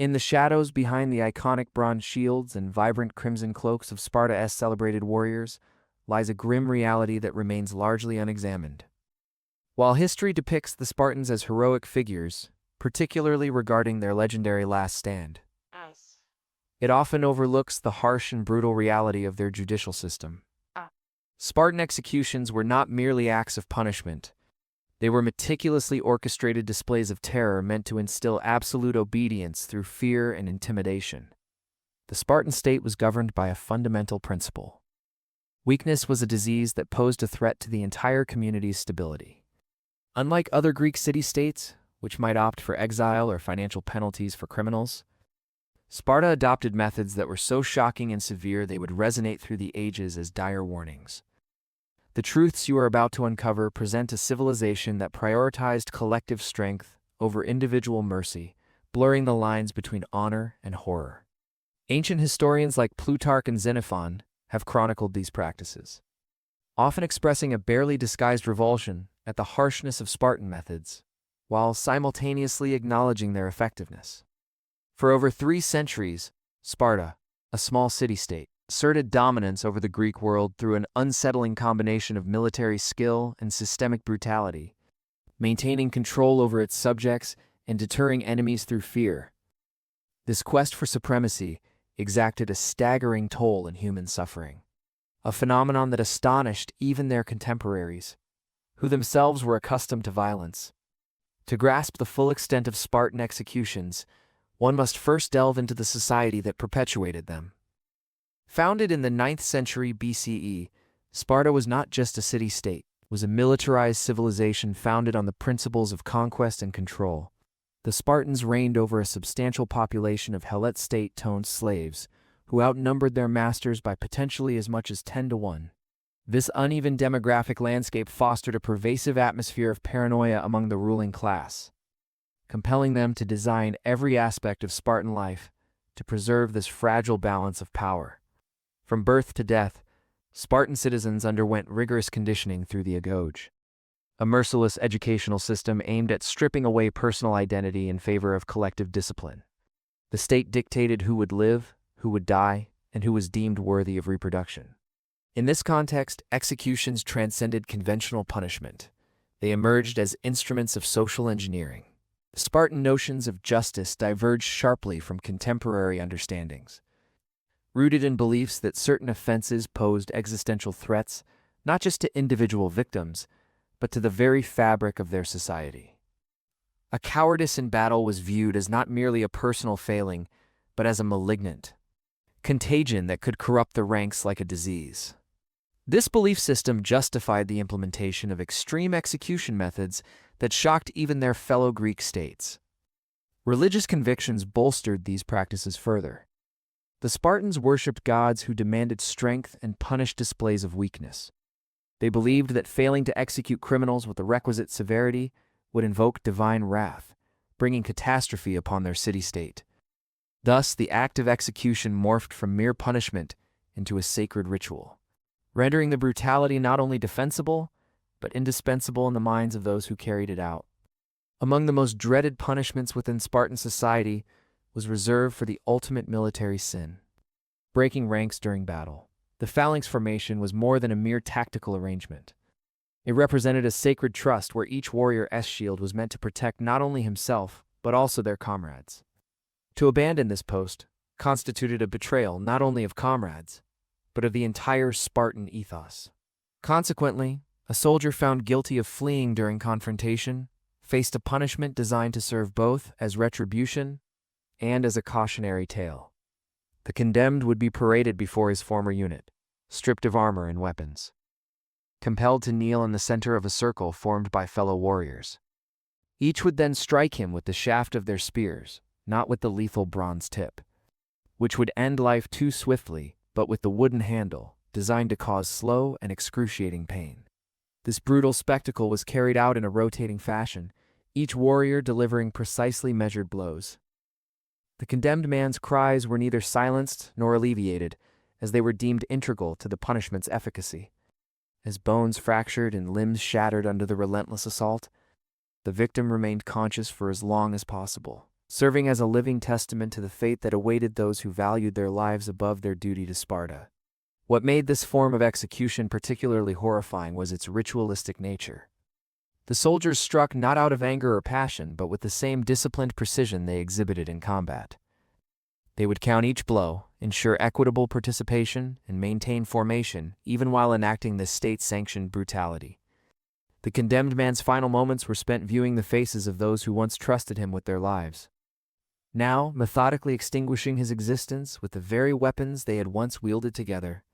In the shadows behind the iconic bronze shields and vibrant crimson cloaks of Sparta's celebrated warriors lies a grim reality that remains largely unexamined. While history depicts the Spartans as heroic figures, particularly regarding their legendary last stand, it often overlooks the harsh and brutal reality of their judicial system. Spartan executions were not merely acts of punishment. They were meticulously orchestrated displays of terror meant to instill absolute obedience through fear and intimidation. The Spartan state was governed by a fundamental principle. Weakness was a disease that posed a threat to the entire community's stability. Unlike other Greek city-states, which might opt for exile or financial penalties for criminals, Sparta adopted methods that were so shocking and severe they would resonate through the ages as dire warnings. The truths you are about to uncover present a civilization that prioritized collective strength over individual mercy, blurring the lines between honor and horror. Ancient historians like Plutarch and Xenophon have chronicled these practices, often expressing a barely disguised revulsion at the harshness of Spartan methods, while simultaneously acknowledging their effectiveness. For over 3 centuries, Sparta, a small city-state, asserted dominance over the Greek world through an unsettling combination of military skill and systemic brutality, maintaining control over its subjects and deterring enemies through fear. This quest for supremacy exacted a staggering toll in human suffering, a phenomenon that astonished even their contemporaries, who themselves were accustomed to violence. To grasp the full extent of Spartan executions, one must first delve into the society that perpetuated them. Founded in the 9th century BCE, Sparta was not just a city-state, it was a militarized civilization founded on the principles of conquest and control. The Spartans reigned over a substantial population of Helot state-owned slaves, who outnumbered their masters by potentially as much as 10 to 1. This uneven demographic landscape fostered a pervasive atmosphere of paranoia among the ruling class, compelling them to design every aspect of Spartan life to preserve this fragile balance of power. From birth to death, Spartan citizens underwent rigorous conditioning through the agoge, a merciless educational system aimed at stripping away personal identity in favor of collective discipline. The state dictated who would live, who would die, and who was deemed worthy of reproduction. In this context, executions transcended conventional punishment. They emerged as instruments of social engineering. The Spartan notions of justice diverged sharply from contemporary understandings, rooted in beliefs that certain offenses posed existential threats not just to individual victims, but to the very fabric of their society. A cowardice in battle was viewed as not merely a personal failing, but as a malignant contagion that could corrupt the ranks like a disease. This belief system justified the implementation of extreme execution methods that shocked even their fellow Greek states. Religious convictions bolstered these practices further. The Spartans worshipped gods who demanded strength and punished displays of weakness. They believed that failing to execute criminals with the requisite severity would invoke divine wrath, bringing catastrophe upon their city-state. Thus, the act of execution morphed from mere punishment into a sacred ritual, rendering the brutality not only defensible, but indispensable in the minds of those who carried it out. Among the most dreaded punishments within Spartan society was reserved for the ultimate military sin: breaking ranks during battle. The phalanx formation was more than a mere tactical arrangement. It represented a sacred trust where each warrior's shield was meant to protect not only himself, but also their comrades. To abandon this post constituted a betrayal not only of comrades, but of the entire Spartan ethos. Consequently, a soldier found guilty of fleeing during confrontation faced a punishment designed to serve both as retribution and as a cautionary tale. The condemned would be paraded before his former unit, stripped of armor and weapons, compelled to kneel in the center of a circle formed by fellow warriors. Each would then strike him with the shaft of their spears, not with the lethal bronze tip, which would end life too swiftly, but with the wooden handle, designed to cause slow and excruciating pain. This brutal spectacle was carried out in a rotating fashion, each warrior delivering precisely measured blows. The condemned man's cries were neither silenced nor alleviated, as they were deemed integral to the punishment's efficacy. As bones fractured and limbs shattered under the relentless assault, the victim remained conscious for as long as possible, serving as a living testament to the fate that awaited those who valued their lives above their duty to Sparta. What made this form of execution particularly horrifying was its ritualistic nature. The soldiers struck not out of anger or passion, but with the same disciplined precision they exhibited in combat. They would count each blow, ensure equitable participation, and maintain formation, even while enacting this state-sanctioned brutality. The condemned man's final moments were spent viewing the faces of those who once trusted him with their lives, now methodically extinguishing his existence with the very weapons they had once wielded together.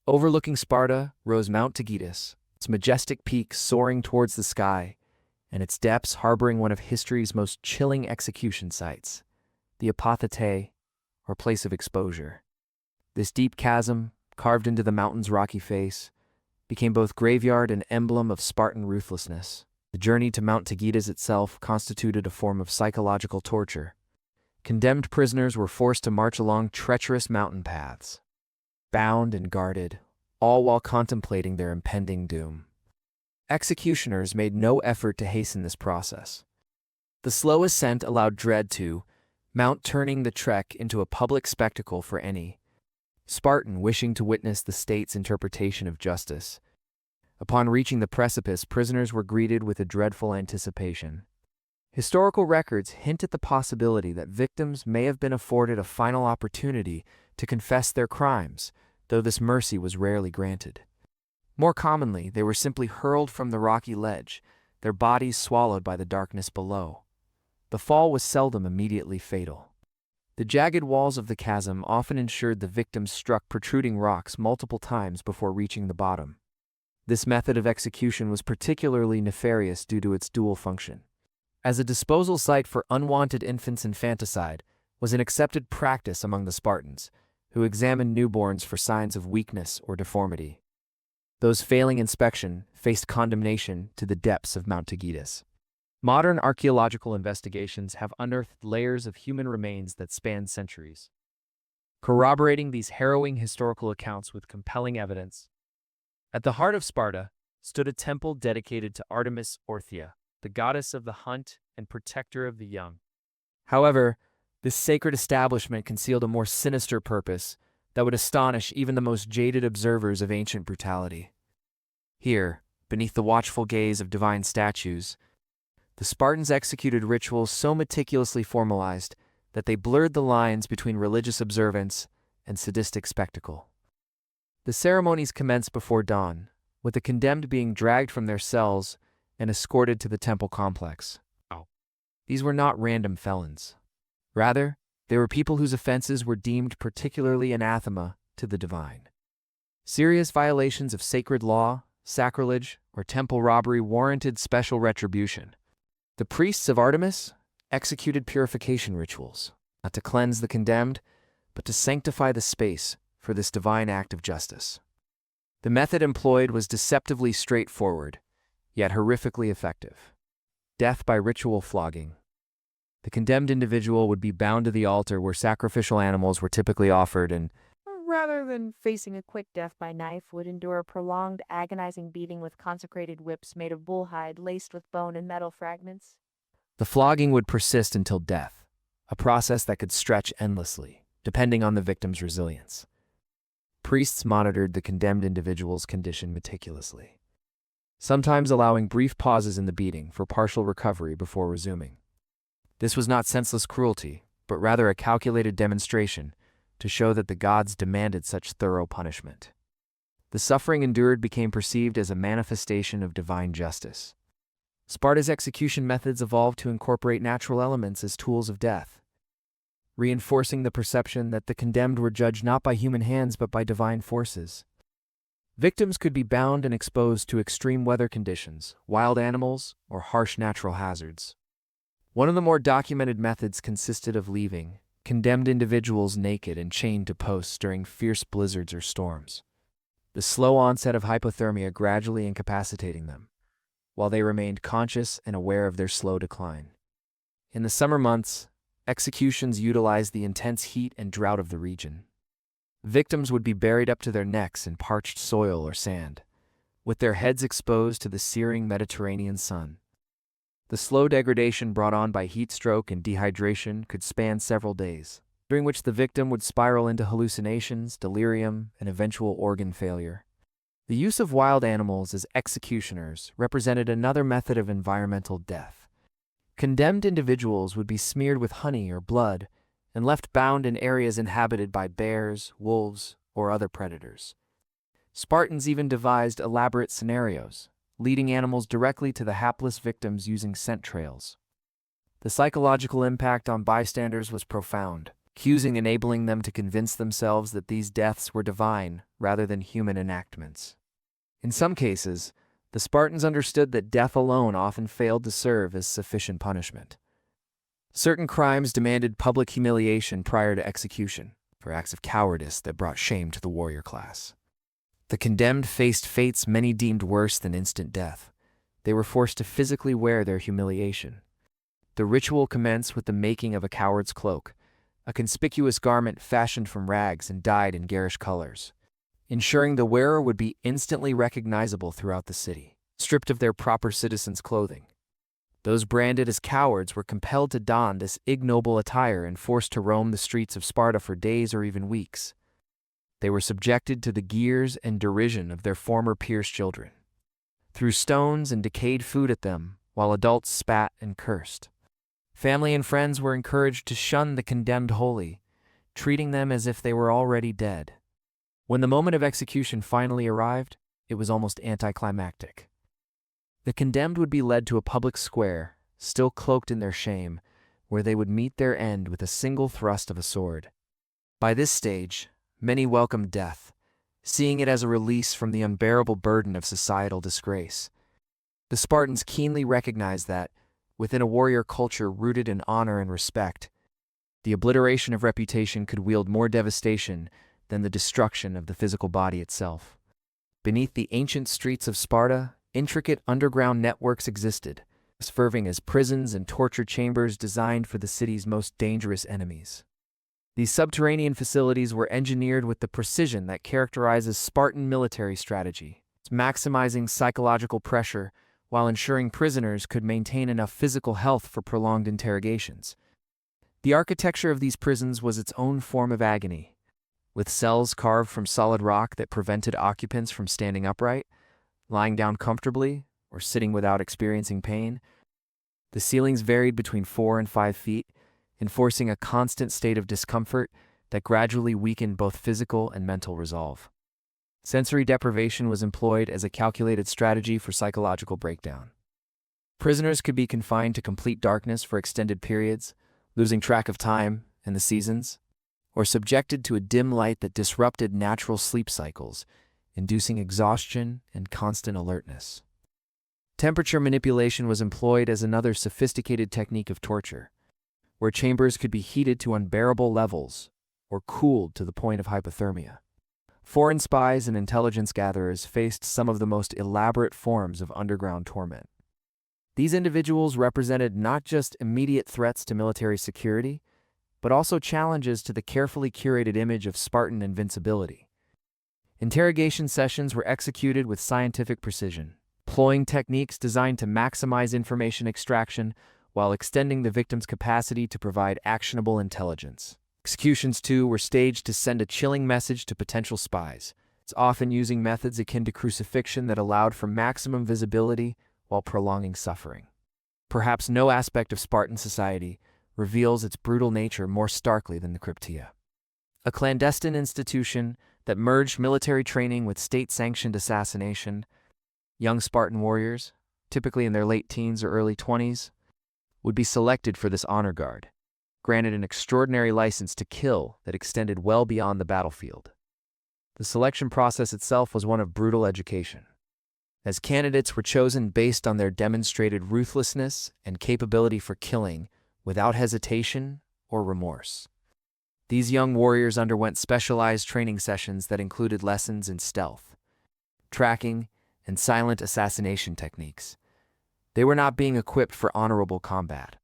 Overlooking Sparta rose Mount Taygetus, its majestic peak soaring towards the sky, and its depths harboring one of history's most chilling execution sites, the apothetae, or place of exposure. This deep chasm, carved into the mountain's rocky face, became both graveyard and emblem of Spartan ruthlessness. The journey to Mount Taygetus itself constituted a form of psychological torture. Condemned prisoners were forced to march along treacherous mountain paths, bound and guarded, all while contemplating their impending doom. Executioners made no effort to hasten this process. The slow ascent allowed dread to mount, turning the trek into a public spectacle for any Spartan wishing to witness the state's interpretation of justice. Upon reaching the precipice, prisoners were greeted with a dreadful anticipation. Historical records hint at the possibility that victims may have been afforded a final opportunity to confess their crimes, though this mercy was rarely granted. More commonly, they were simply hurled from the rocky ledge, their bodies swallowed by the darkness below. The fall was seldom immediately fatal. The jagged walls of the chasm often ensured the victims struck protruding rocks multiple times before reaching the bottom. This method of execution was particularly nefarious due to its dual function. As a disposal site for unwanted infants, infanticide was an accepted practice among the Spartans, who examined newborns for signs of weakness or deformity. Those failing inspection faced condemnation to the depths of Mount Taygetus. Modern archaeological investigations have unearthed layers of human remains that span centuries, corroborating these harrowing historical accounts with compelling evidence. At the heart of Sparta stood a temple dedicated to Artemis Orthia, the goddess of the hunt and protector of the young. However, this sacred establishment concealed a more sinister purpose that would astonish even the most jaded observers of ancient brutality. Here, beneath the watchful gaze of divine statues, the Spartans executed rituals so meticulously formalized that they blurred the lines between religious observance and sadistic spectacle. The ceremonies commenced before dawn, with the condemned being dragged from their cells and escorted to the temple complex. These were not random felons. Rather, they were people whose offenses were deemed particularly anathema to the divine. Serious violations of sacred law, sacrilege, or temple robbery warranted special retribution. The priests of Artemis executed purification rituals, not to cleanse the condemned, but to sanctify the space for this divine act of justice. The method employed was deceptively straightforward, yet horrifically effective. Death by ritual flogging. The condemned individual would be bound to the altar where sacrificial animals were typically offered and, rather than facing a quick death by knife, would endure a prolonged, agonizing beating with consecrated whips made of bull hide laced with bone and metal fragments. the flogging would persist until death, a process that could stretch endlessly, depending on the victim's resilience. Priests monitored the condemned individual's condition meticulously, sometimes allowing brief pauses in the beating for partial recovery before resuming. This was not senseless cruelty, but rather a calculated demonstration to show that the gods demanded such thorough punishment. The suffering endured became perceived as a manifestation of divine justice. Sparta's execution methods evolved to incorporate natural elements as tools of death, reinforcing the perception that the condemned were judged not by human hands but by divine forces. Victims could be bound and exposed to extreme weather conditions, wild animals, or harsh natural hazards. One of the more documented methods consisted of leaving condemned individuals naked and chained to posts during fierce blizzards or storms, the slow onset of hypothermia gradually incapacitating them, while they remained conscious and aware of their slow decline. In the summer months, executions utilized the intense heat and drought of the region. Victims would be buried up to their necks in parched soil or sand, with their heads exposed to the searing Mediterranean sun. The slow degradation brought on by heat stroke and dehydration could span several days, during which the victim would spiral into hallucinations, delirium, and eventual organ failure. The use of wild animals as executioners represented another method of environmental death. Condemned individuals would be smeared with honey or blood and left bound in areas inhabited by bears, wolves, or other predators. Spartans even devised elaborate scenarios, leading animals directly to the hapless victims using scent trails. The psychological impact on bystanders was profound, cues enabling them to convince themselves that these deaths were divine rather than human enactments. In some cases, the Spartans understood that death alone often failed to serve as sufficient punishment. Certain crimes demanded public humiliation prior to execution, for acts of cowardice that brought shame to the warrior class. The condemned faced fates many deemed worse than instant death. They were forced to physically wear their humiliation. The ritual commenced with the making of a coward's cloak, a conspicuous garment fashioned from rags and dyed in garish colors, ensuring the wearer would be instantly recognizable throughout the city, stripped of their proper citizens' clothing. Those branded as cowards were compelled to don this ignoble attire and forced to roam the streets of Sparta for days or even weeks. They were subjected to the jeers and derision of their former peers' children, threw stones and decayed food at them, while adults spat and cursed. Family and friends were encouraged to shun the condemned wholly, treating them as if they were already dead. When the moment of execution finally arrived, it was almost anticlimactic. The condemned would be led to a public square, still cloaked in their shame, where they would meet their end with a single thrust of a sword. By this stage, many welcomed death, seeing it as a release from the unbearable burden of societal disgrace. The Spartans keenly recognized that, within a warrior culture rooted in honor and respect, the obliteration of reputation could wield more devastation than the destruction of the physical body itself. Beneath the ancient streets of Sparta, intricate underground networks existed, serving as prisons and torture chambers designed for the city's most dangerous enemies. These subterranean facilities were engineered with the precision that characterizes Spartan military strategy, maximizing psychological pressure while ensuring prisoners could maintain enough physical health for prolonged interrogations. The architecture of these prisons was its own form of agony, with cells carved from solid rock that prevented occupants from standing upright, lying down comfortably, or sitting without experiencing pain. The ceilings varied between 4 and 5 feet, enforcing a constant state of discomfort that gradually weakened both physical and mental resolve. Sensory deprivation was employed as a calculated strategy for psychological breakdown. Prisoners could be confined to complete darkness for extended periods, losing track of time and the seasons, or subjected to a dim light that disrupted natural sleep cycles, inducing exhaustion and constant alertness. Temperature manipulation was employed as another sophisticated technique of torture, where chambers could be heated to unbearable levels or cooled to the point of hypothermia. Foreign spies and intelligence gatherers faced some of the most elaborate forms of underground torment. These individuals represented not just immediate threats to military security, but also challenges to the carefully curated image of Spartan invincibility. Interrogation sessions were executed with scientific precision, employing techniques designed to maximize information extraction while extending the victim's capacity to provide actionable intelligence. Executions, too, were staged to send a chilling message to potential spies, often using methods akin to crucifixion that allowed for maximum visibility while prolonging suffering. Perhaps no aspect of Spartan society reveals its brutal nature more starkly than the Cryptia, a clandestine institution that merged military training with state-sanctioned assassination. Young Spartan warriors, typically in their late teens or early 20s, would be selected for this honor guard, granted an extraordinary license to kill that extended well beyond the battlefield. The selection process itself was one of brutal education, as candidates were chosen based on their demonstrated ruthlessness and capability for killing without hesitation or remorse. These young warriors underwent specialized training sessions that included lessons in stealth, tracking, and silent assassination techniques. They were not being equipped for honorable combat.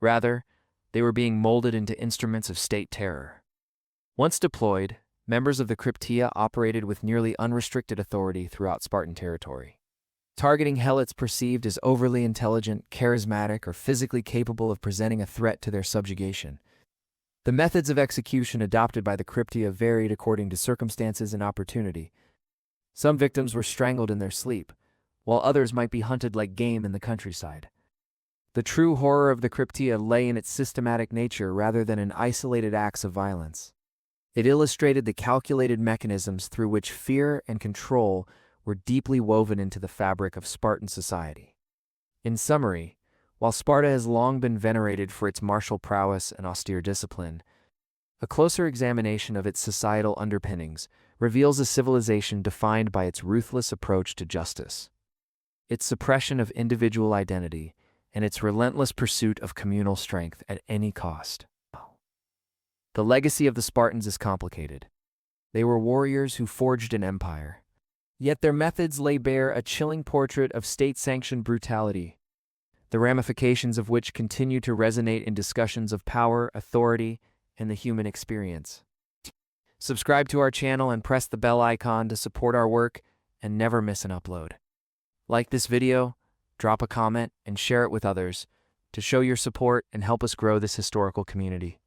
Rather, they were being molded into instruments of state terror. Once deployed, members of the Cryptia operated with nearly unrestricted authority throughout Spartan territory. targeting helots perceived as overly intelligent, charismatic, or physically capable of presenting a threat to their subjugation. The methods of execution adopted by the Cryptia varied according to circumstances and opportunity. Some victims were strangled in their sleep, while others might be hunted like game in the countryside. The true horror of the Cryptia lay in its systematic nature rather than in isolated acts of violence. It illustrated the calculated mechanisms through which fear and control were deeply woven into the fabric of Spartan society. In summary, while Sparta has long been venerated for its martial prowess and austere discipline, a closer examination of its societal underpinnings reveals a civilization defined by its ruthless approach to justice, its suppression of individual identity, and its relentless pursuit of communal strength at any cost. The legacy of the Spartans is complicated. They were warriors who forged an empire, yet their methods lay bare a chilling portrait of state-sanctioned brutality, the ramifications of which continue to resonate in discussions of power, authority, and the human experience. Subscribe to our channel and press the bell icon to support our work and never miss an upload. Like this video, drop a comment, and share it with others to show your support and help us grow this historical community.